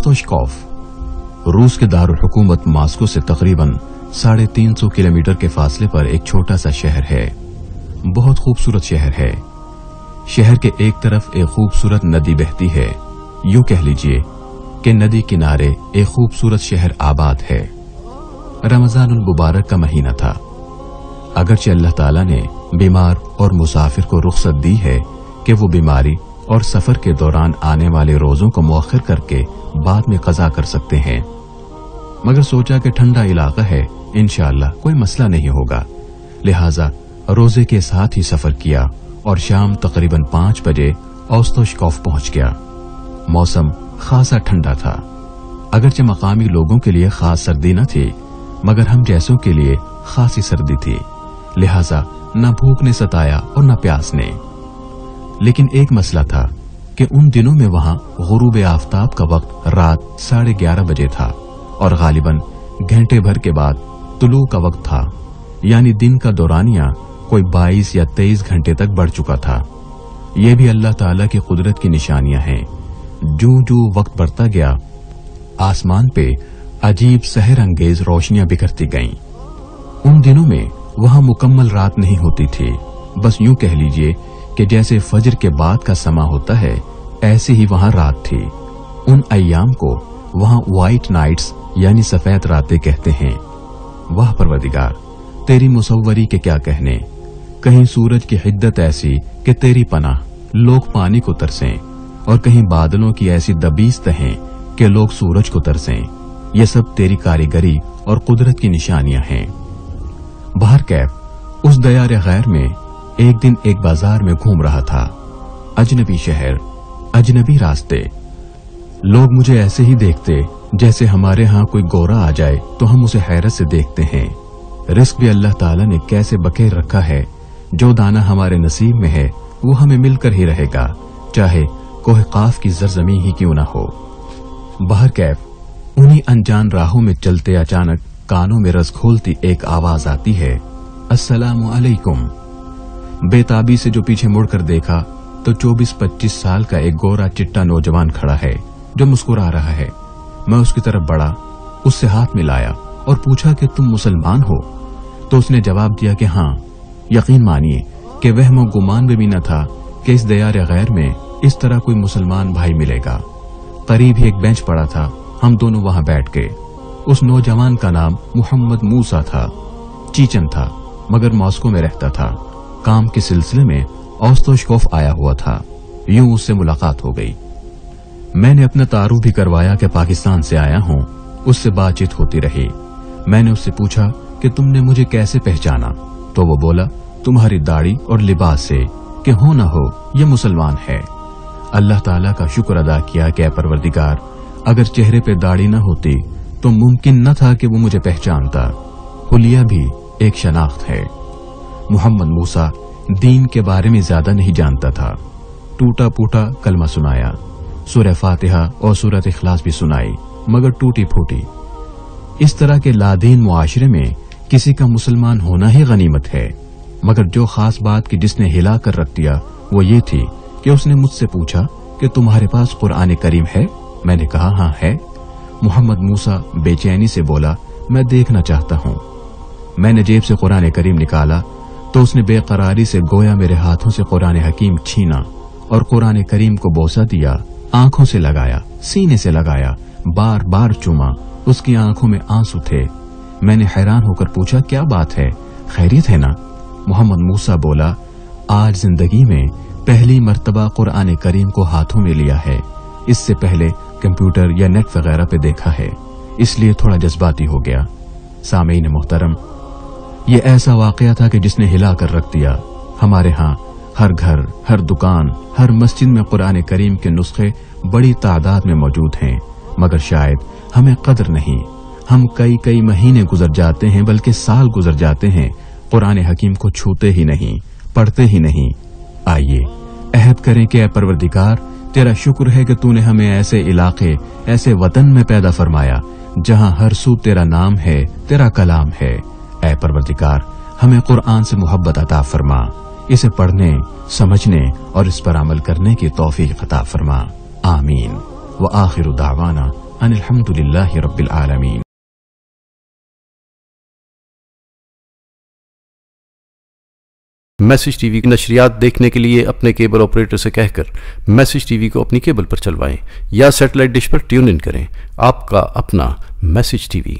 ओस्तोशकोव रूस के दारुल हुकूमत मॉस्को से तकरीबन 350 किलोमीटर के फासले पर एक छोटा सा शहर है। बहुत खूबसूरत शहर है। शहर के एक तरफ एक खूबसूरत नदी बहती है। यूं कह लीजिए कि नदी किनारे एक खूबसूरत शहर आबाद है। रमजानुल मुबारक का महीना था। अगरचे अल्लाह ताला ने बीमार और मुसाफिर को रुख्सत दी है कि वो बीमारी और सफर के दौरान आने वाले रोजों को मुअख्खर करके बाद में कज़ा कर सकते हैं, मगर सोचा कि ठंडा इलाका है, इंशाअल्लाह कोई मसला नहीं होगा। लिहाजा रोजे के साथ ही सफर किया और शाम तकरीबन 5 बजे ओस्तोशकोव पहुंच गया। मौसम खासा ठंडा था। अगरचे मकामी लोगों के लिए खास सर्दी न थी, मगर हम जैसों के लिए खासी सर्दी थी। लिहाजा न भूख ने सताया और न प्यास ने। लेकिन एक मसला था कि उन दिनों में वहां गुरूब आफताब का वक्त रात 11:30 बजे था और गालिबन घंटे भर के बाद तुलू का वक्त था, यानी दिन का दौरानिया कोई 22 या 23 घंटे तक बढ़ चुका था। ये भी अल्लाह ताला की कुदरत की निशानियां हैं। जूं जूं वक्त बढ़ता गया, आसमान पे अजीब सहर अंगेज रोशनियां बिखरती गईं। उन दिनों में वहां मुकम्मल रात नहीं होती थी। बस यूं कह लीजिए कि जैसे फजर के बाद का समा होता है, ऐसे ही वहां रात थी। उन अय्याम को वहां व्हाइट नाइट्स यानी सफेद रातें कहते हैं। वाह परवरदिगार, तेरी मुसव्वरी के क्या कहने। कहीं सूरज की हिद्दत ऐसी कि तेरी पनाह लोग पानी को तरसें, और कहीं बादलों की ऐसी दबीज तहें कि लोग सूरज को तरसें। ये सब तेरी कारीगरी और कुदरत की निशानियां हैं। बाहर कैफ उस दयारे गैर में एक दिन एक बाजार में घूम रहा था। अजनबी शहर, अजनबी रास्ते। लोग मुझे ऐसे ही देखते जैसे हमारे यहाँ कोई गोरा आ जाए तो हम उसे हैरत से देखते हैं। रिस्क भी अल्लाह ताला ने कैसे बखेर रखा है। जो दाना हमारे नसीब में है वो हमें मिलकर ही रहेगा, चाहे कोह काफ की जरजमी ही क्यों न हो। बाहर कैफ उन्हीं अनजान राहों में चलते अचानक कानों में रस घोलती एक आवाज आती है, अस्सलामु अलैकुम। बेताबी से जो पीछे मुड़कर देखा तो 24-25 साल का एक गोरा चिट्टा नौजवान खड़ा है जो मुस्कुरा रहा है। मैं उसकी तरफ बढ़ा, उससे हाथ मिलाया और पूछा कि तुम मुसलमान हो? तो उसने जवाब दिया कि हाँ। यकीन मानिए कि वहम गुमान में भी न था कि इस दयारे गैर में इस तरह कोई मुसलमान भाई मिलेगा। करीब ही एक बेंच पड़ा था, हम दोनों वहां बैठ गए। उस नौजवान का नाम मोहम्मद मूसा था। चीचन था, मगर मॉस्को में रहता था। काम के सिलसिले में ओस्तोशकोव आया हुआ था। यूं उससे मुलाकात हो गई। मैंने अपना तारुफ भी करवाया कि पाकिस्तान से आया हूं। उससे बातचीत होती रही। मैंने उससे पूछा कि तुमने मुझे कैसे पहचाना? तो वो बोला, तुम्हारी दाढ़ी और लिबास से कि हो न हो ये मुसलमान है। अल्लाह ताला का शुक्र अदा किया कि परवरदिगार, अगर चेहरे पे दाढ़ी न होती तो मुमकिन न था कि वो मुझे पहचानता। हुलिया भी एक शनाख्त है। मोहम्मद मूसा दीन के बारे में ज्यादा नहीं जानता था। टूटा फूटा कलमा सुनाया, सूरह फातिहा और सूरत इखलास भी सुनाई, मगर टूटी फूटी। इस तरह के लादीन मुआशरे में किसी का मुसलमान होना ही गनीमत है। मगर जो खास बात की जिसने हिला कर रख दिया वो ये थी कि उसने मुझसे पूछा कि तुम्हारे पास कुरान करीम है? मैंने कहा हाँ है। मोहम्मद मूसा बेचैनी से बोला, मैं देखना चाहता हूँ। मैंने जेब से कुरान करीम निकाला तो उसने बेकरारी से गोया मेरे हाथों से कुरान हकीम छीना और कुरान करीम को बोसा दिया। आंखों से लगाया, सीने से लगाया, बार बार चूमा। उसकी आंखों में आंसू थे। मैंने हैरान होकर पूछा, क्या बात है, खैरियत है ना? मोहम्मद मूसा बोला, आज जिंदगी में पहली मर्तबा कुरान करीम को हाथों में लिया है। इससे पहले कंप्यूटर या नेट वगैरह पे देखा है, इसलिए थोड़ा जज्बाती हो गया। सामीन मोहतरम, ये ऐसा वाकया था कि जिसने हिला कर रख दिया। हमारे यहाँ हर घर, हर दुकान, हर मस्जिद में कुरान करीम के नुस्खे बड़ी तादाद में मौजूद हैं, मगर शायद हमें कदर नहीं। हम कई कई महीने गुजर जाते हैं, बल्कि साल गुजर जाते हैं, कुरान हकीम को छूते ही नहीं, पढ़ते ही नहीं। आइए अहद करें कि ऐ परवरदिगार, तेरा शुक्र है कि तूने हमें ऐसे इलाके, ऐसे वतन में पैदा फरमाया जहां हर सू तेरा नाम है, तेरा कलाम है। ऐ परवरदिगार, हमें कुरान से मोहब्बत अता फरमा, इसे पढ़ने, समझने और इस पर अमल करने की तौफीक अता फरमा। आमीन। व आखिरु दावाना अनिल हम्दुलिल्लाहि रब्बिल आलमीन। मैसेज टीवी की नशरियात देखने के लिए अपने केबल ऑपरेटर से कहकर मैसेज टीवी को अपनी केबल पर चलवाएं या सैटेलाइट डिश पर ट्यून इन करें। आपका अपना मैसेज टीवी।